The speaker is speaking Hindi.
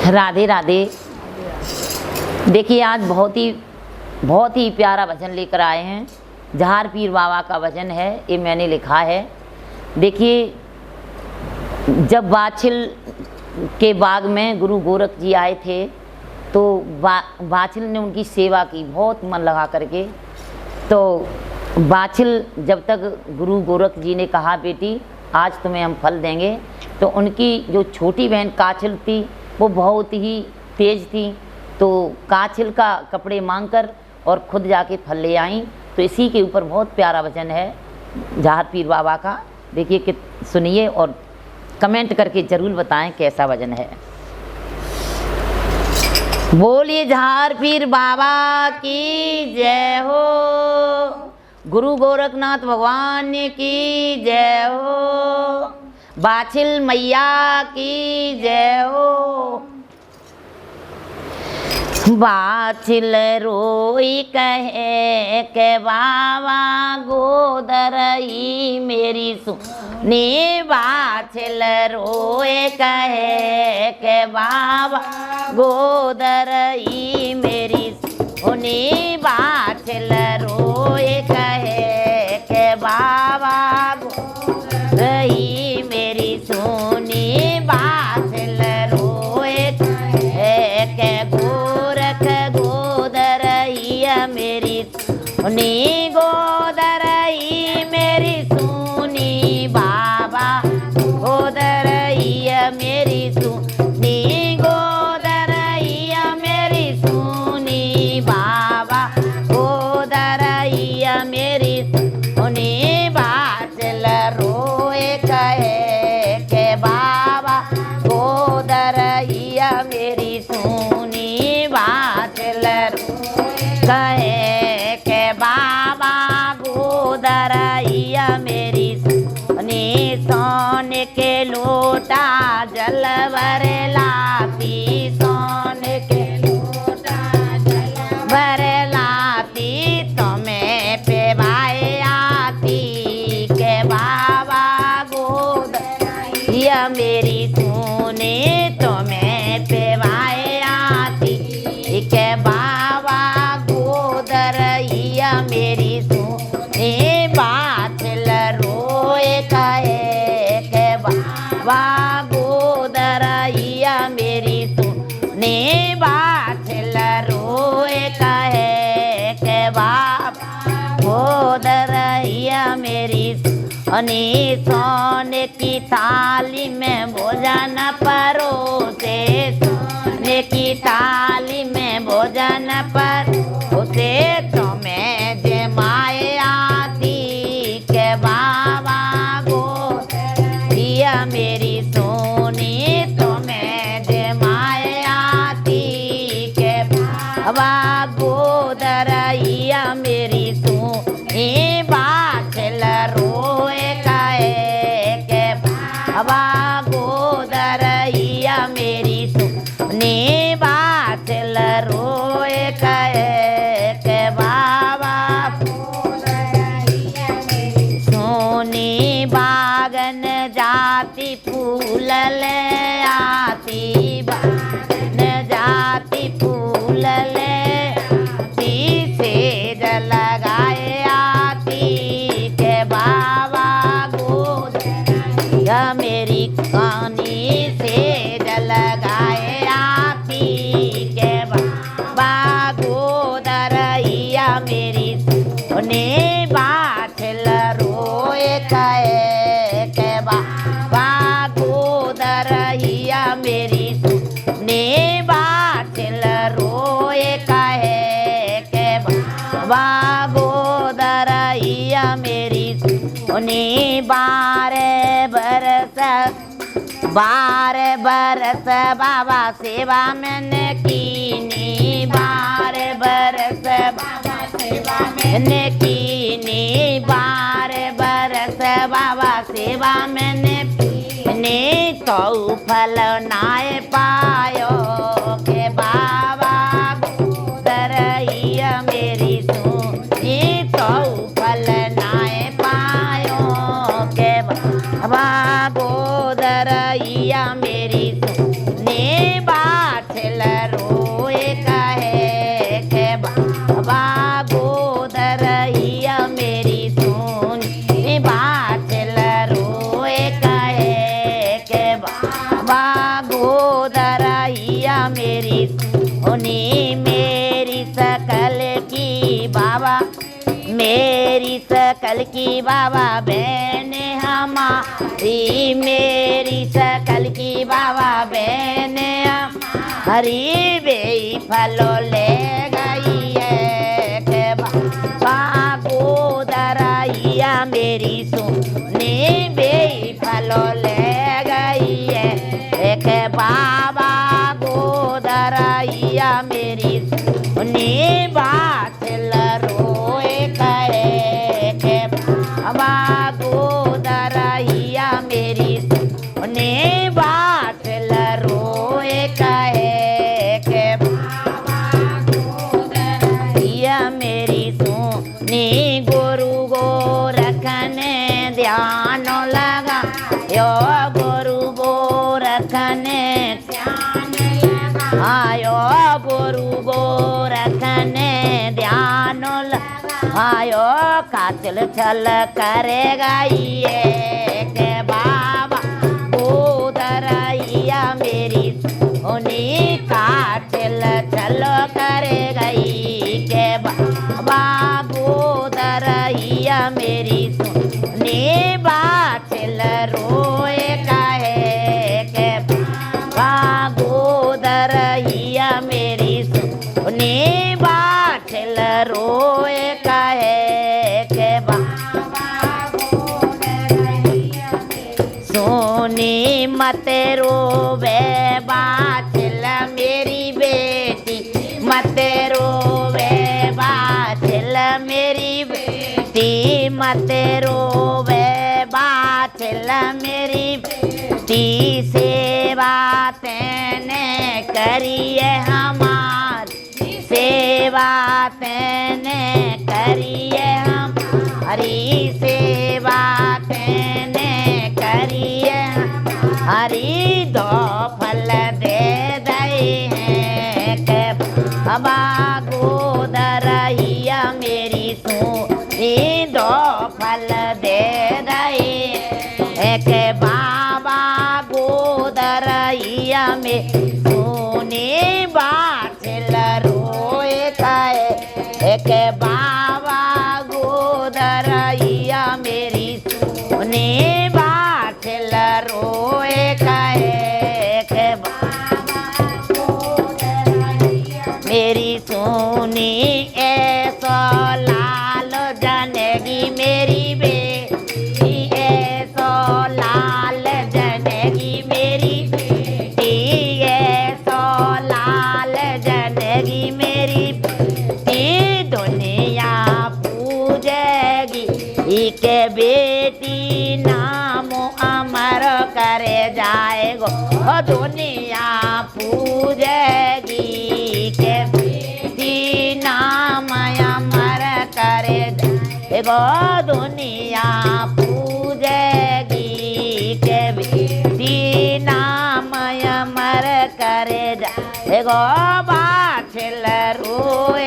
राधे राधे। देखिए आज बहुत ही प्यारा भजन लेकर आए हैं। जहार पीर बाबा का भजन है, ये मैंने लिखा है। देखिए जब बाछिल के बाग में गुरु गोरख जी आए थे तो बाछिल ने उनकी सेवा की बहुत मन लगा करके। तो बाछिल जब तक गुरु गोरख जी ने कहा बेटी आज तुम्हें हम फल देंगे, तो उनकी जो छोटी बहन काछिल थी वो बहुत ही तेज थी, तो काछिल का कपड़े मांगकर और खुद जाके फल ले आई। तो इसी के ऊपर बहुत प्यारा भजन है जहार पीर बाबा का। देखिए कि सुनिए और कमेंट करके ज़रूर बताएं कैसा भजन है। बोलिए जहार पीर बाबा की जय हो, गुरु गोरखनाथ भगवान की जय हो, बाछिल मैया की जय हो। बाछिल रोई कहे के बाबा गोदरई मेरी सुनी, बाछिल रोए कहे के बाबा गोदरई मेरी सुनी, बाछिल रोए कहे के बाबा गोदरई मेरी सुनी, बाछिल रोए कहे के मेरी सुनी, गोदरई मेरी सुनी, बाबा गोदरई मेरी सुनी, गोदरई मेरी सुनी, बाबा गोदरई मेरी सुनी, बाछिल रोए कहे के बाबा गोदरई मेरी सुनी, बाछिल कहे के बाबा गोदरई मेरी सुनी, सोन के लोटा जल भर लाती, सोन के लोटा जल भर लाती, तुम्हें पेवाए आती के बाबा गोदरई मेरी सुनी, तुम्हें पेवाए आती के बाबा गोदरई मेरी सुनी, बाछिल रोए कहे के बाबा गोदरई मेरी सुनी, बाछिल रोए कहे के बाबा गोदरई मेरी सुनी, सोन की थाली में भोजन परोसे, सोने की थाली में भोजन परोसे, तुम्हें जमाए आती के बाबा गोदरई मेरी सुनी, तुम्हें जमाए आती के बाबा गोदरई मेरी सुनी, बाछिल रोए कहे के बाबा गोदरई मेरी सुनी, बाछिल रोए कहे के बाबा गोदरई मेरी सुनी, बागन जाती फूल ले आती, बागन जाती फूल ले आती, सेज लगाए आती के बाबा गोदरई मेरी कानी, सेज लगाए आती के बाबा गोदरई मेरी सुनी, बाछिल रोए कहे के बाबा गोदरई मेरी सुनी, बाछिल रोए कहे के बाबा गोदरई मेरी सुनी, बारह बरस बाबा सेवा मैंने कीनी, 12 बरस बाबा सेवा मैंने कीनी, 12 बरस बाबा सेवा मैंने पीनी, तो फल नाय पायो के बाबा गोदरई मेरी सुनी, तो फल नाय पायो के बाबा गोदरई मेरी सुनी, बात सुनी मेरी सकल की बाबा, मेरी सकल की बाबा बहन हमारी, मेरी सकल की बाबा बहन हरी बेफलो ले गई है के बाबा गोदराइया मेरी सुनी बेफलो ले गई है एक बाबा गोदराइया मेरी सुनी बात रोए कहे के बाबा गोदराइया मेरी सुनी बात रोए कहे के बाबा गोदराइया मेरी सुनी गुरु गोरखने ध्यान लगा यो गुरु गोरखने आयो गुरु गोरखने ध्यान आयो कातिल छल करेगा ये के बाबा गोदराइया मेरी सुनी कातिल छल करेगा के बाबा गोदराइया मेरी सुनी बातिल रोए कहे के बाबा गोदराइया मेरी सुनी बातिल रोए कहे के बाबा गोदराइया सोनी मत रोवे बातिल मेरी बेटी, मत रोवे बातिल मेरी बेटी, मत रोवे बातिल मेरी बेटी, सेवा तेने करिए हमारी, सेवा तेने करिए हमारी, सेवा तेने करिए हरी दो फल दे दई है के बाबा गोदराइया मेरी सुनी दो फल दे दई है के बाबा गोदराइया में सुनी बातिल रोए कहे के बाबा गोदराइया मेरी सुनी बातिल रोए कहे के बाबा गोदराइया मेरी सुनी ऐसो लाल जनेगी मेरी बेटी, ऐसो लाल जनेगी मेरी बेटी, ऐसो लाल जनेगी मेरी बेटी, दुनिया पूजेगी के बेटी नाम अमर करे जाएगो, दुनिया पूजेगी के बेटी नाम अमर करे जाएगो, दुनिया पूजेगी के बेटी नाम अमर करे जाएगो, बातिल रोए